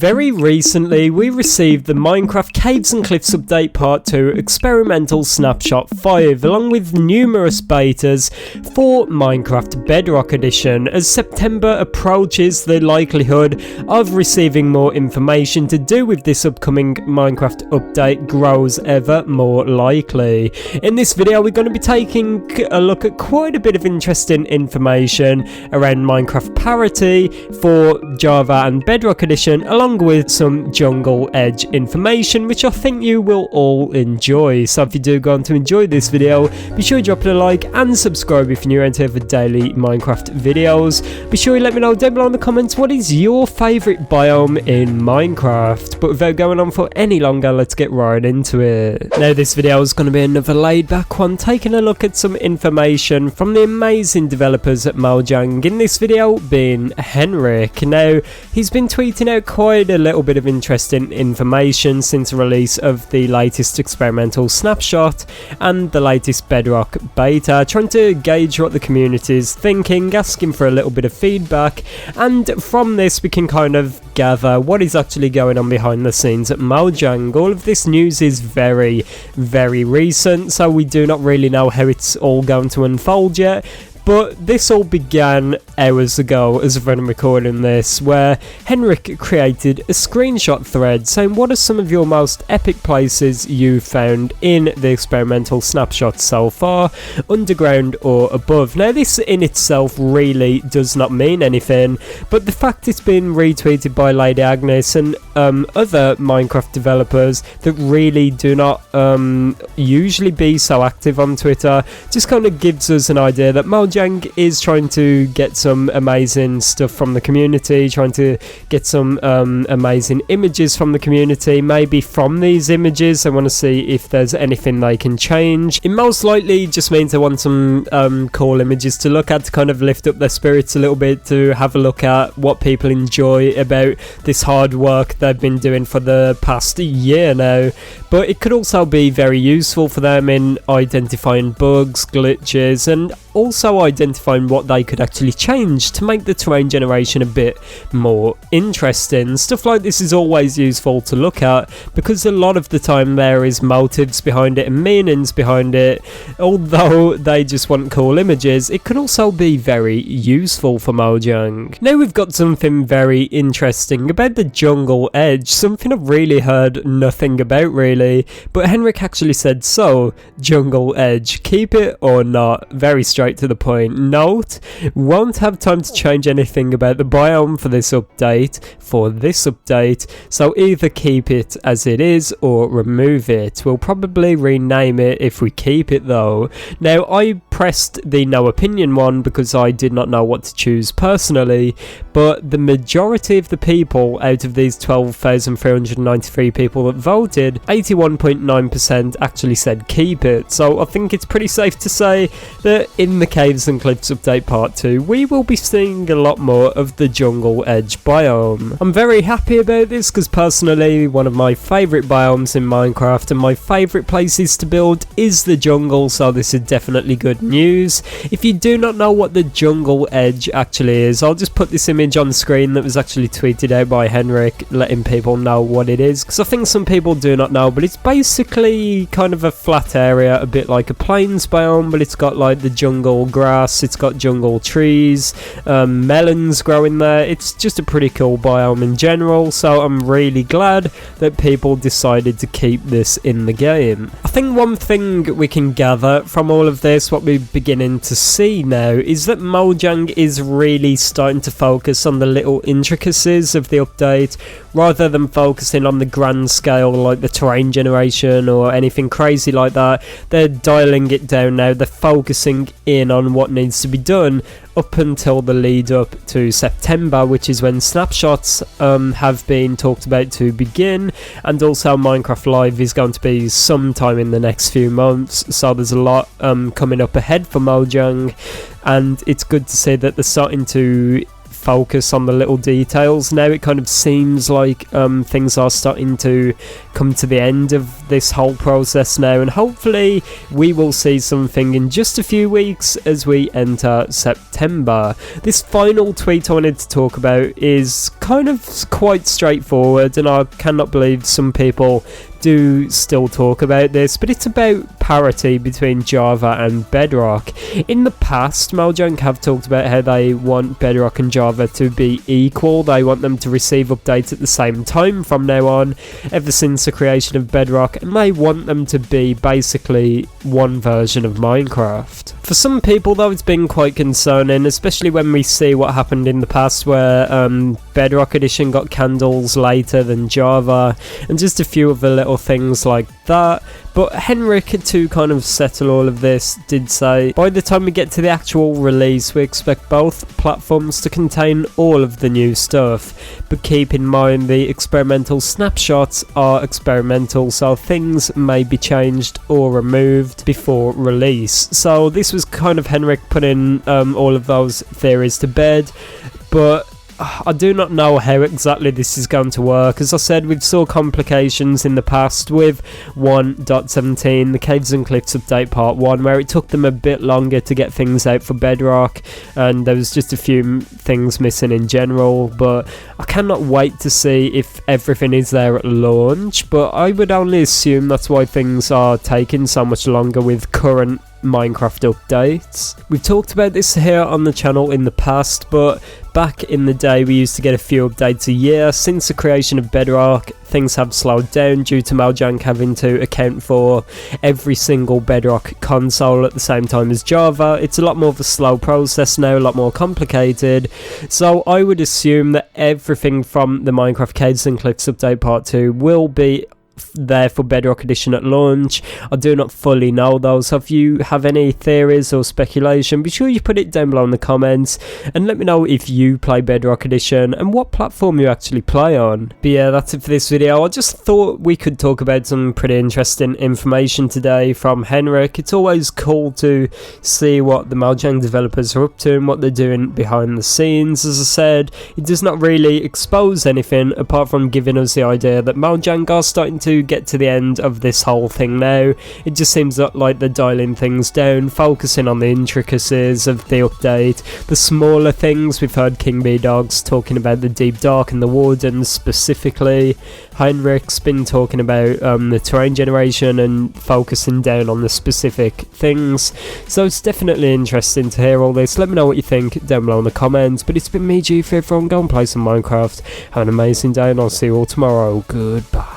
Very recently, we received the Minecraft Caves and Cliffs Update Part 2 Experimental Snapshot 5, along with numerous betas for Minecraft Bedrock Edition. As September approaches, the likelihood of receiving more information to do with this upcoming Minecraft update grows ever more likely. In this video, we're going to be taking a look at quite a bit of interesting information around Minecraft Parity for Java and Bedrock Edition, along with some Jungle Edge information, which I think you will all enjoy. So if you do go on to enjoy this video, be sure to drop it a like and subscribe if you're new around here for daily Minecraft videos. Be sure you let me know down below in the comments what is your favourite biome in Minecraft. But without going on for any longer, let's get right into it. Now this video is going to be another laid back one, taking a look at some information from the amazing developers at Mojang, in this video being Henrik. Now he's been tweeting out quite a little bit of interesting information since the release of the latest experimental snapshot and the latest Bedrock beta, trying to gauge what the community is thinking, asking for a little bit of feedback, and from this we can kind of gather what is actually going on behind the scenes at Mojang. All of this news is very recent, so we do not really know how it's all going to unfold yet. But this all began hours ago as of when I'm recording this, where Henrik created a screenshot thread saying what are some of your most epic places you found in the experimental snapshot so far, underground or above. Now this in itself really does not mean anything, but the fact it's been retweeted by Lady Agnes and other Minecraft developers that really do not usually be so active on Twitter just kind of gives us an idea that Mojang is trying to get some amazing stuff from the community, trying to get some amazing images from the community. Maybe from these images they want to see if there's anything they can change. It most likely just means they want some cool images to look at, to kind of lift up their spirits a little bit, to have a look at what people enjoy about this hard work they've been doing for the past year now. But it could also be very useful for them in identifying bugs, glitches, and also identifying what they could actually change to make the terrain generation a bit more interesting. Stuff like this is always useful to look at because a lot of the time there is motives behind it and meanings behind it. Although they just want cool images, it can also be very useful for Mojang. Now we've got something very interesting about the Jungle Edge, something I've really heard nothing about really, but Henrik actually said, so Jungle Edge, keep it or not? Very straight to the point. Note, won't have time to change anything about the biome for this update, so either keep it as it is or remove it. We'll probably rename it if we keep it though. Now I pressed the no opinion one because I did not know what to choose personally, but the majority of the people out of these 12,393 people that voted, 81.9% actually said keep it. So I think it's pretty safe to say that in the Caves and Cliffs Update Part 2, we will be seeing a lot more of the Jungle Edge biome. I'm very happy about this because personally one of my favourite biomes in Minecraft and my favourite places to build is the jungle, so this is definitely good news. If you do not know what the Jungle Edge actually is, I'll just put this image on screen that was actually tweeted out by Henrik, letting people know what it is, because I think some people do not know, but it's basically kind of a flat area, a bit like a plains biome, but it's got like the jungle grass, it's got jungle trees, melons growing there. It's just a pretty cool biome in general, so I'm really glad that people decided to keep this in the game. I think one thing we can gather from all of this, what we're beginning to see now, is that Mojang is really starting to focus on the little intricacies of the update rather than focusing on the grand scale like the terrain generation or anything crazy like that. They're dialing it down now, they're focusing in on what needs to be done up until the lead up to September, which is when snapshots have been talked about to begin, and also Minecraft Live is going to be sometime in the next few months, so there's a lot coming up ahead for Mojang, and it's good to see that they're starting to focus on the little details. Now it kind of seems like things are starting to come to the end of this whole process now, and hopefully we will see something in just a few weeks as we enter September. This final tweet I wanted to talk about is kind of quite straightforward, and I cannot believe some people do still talk about this, but it's about parity between Java and Bedrock. In the past, Mojang have talked about how they want Bedrock and Java to be equal. They want them to receive updates at the same time from now on, ever since the creation of Bedrock, and they want them to be basically one version of Minecraft. For some people though, it's been quite concerning, especially when we see what happened in the past where Bedrock Edition got candles later than Java, and just a few other little things like that. But Henrik, to kind of settle all of this, did say, by the time we get to the actual release, we expect both platforms to contain all of the new stuff. But keep in mind, the experimental snapshots are experimental, so things may be changed or removed before release. So this was kind of Henrik putting all of those theories to bed, but I do not know how exactly this is going to work. As I said, we've saw complications in the past with 1.17, the Caves and Cliffs update part 1, where it took them a bit longer to get things out for Bedrock, and there was just a few things missing in general. But I cannot wait to see if everything is there at launch, but I would only assume that's why things are taking so much longer with current Minecraft updates. We've talked about this here on the channel in the past, but back in the day we used to get a few updates a year. Since the creation of Bedrock, things have slowed down due to Mojang having to account for every single Bedrock console at the same time as Java. It's a lot more of a slow process now, a lot more complicated, so I would assume that everything from the Minecraft Caves and Cliffs update part 2 will be there for Bedrock Edition at launch. I do not fully know though, so if you have any theories or speculation, be sure you put it down below in the comments and let me know if you play Bedrock Edition and what platform you actually play on. But yeah, that's it for this video. I just thought we could talk about some pretty interesting information today from Henrik. It's always cool to see what the Mojang developers are up to and what they're doing behind the scenes. As I said, it does not really expose anything apart from giving us the idea that Mojang are starting to get to the end of this whole thing now. It just seems like they're dialing things down, focusing on the intricacies of the update, the smaller things. We've heard King B Dogs talking about the Deep Dark and the Wardens specifically. Heinrich's been talking about the terrain generation and focusing down on the specific things. So it's definitely interesting to hear all this. Let me know what you think down below in the comments. But it's been me, ItzJhief, everyone. Go and play some Minecraft. Have an amazing day and I'll see you all tomorrow. Goodbye.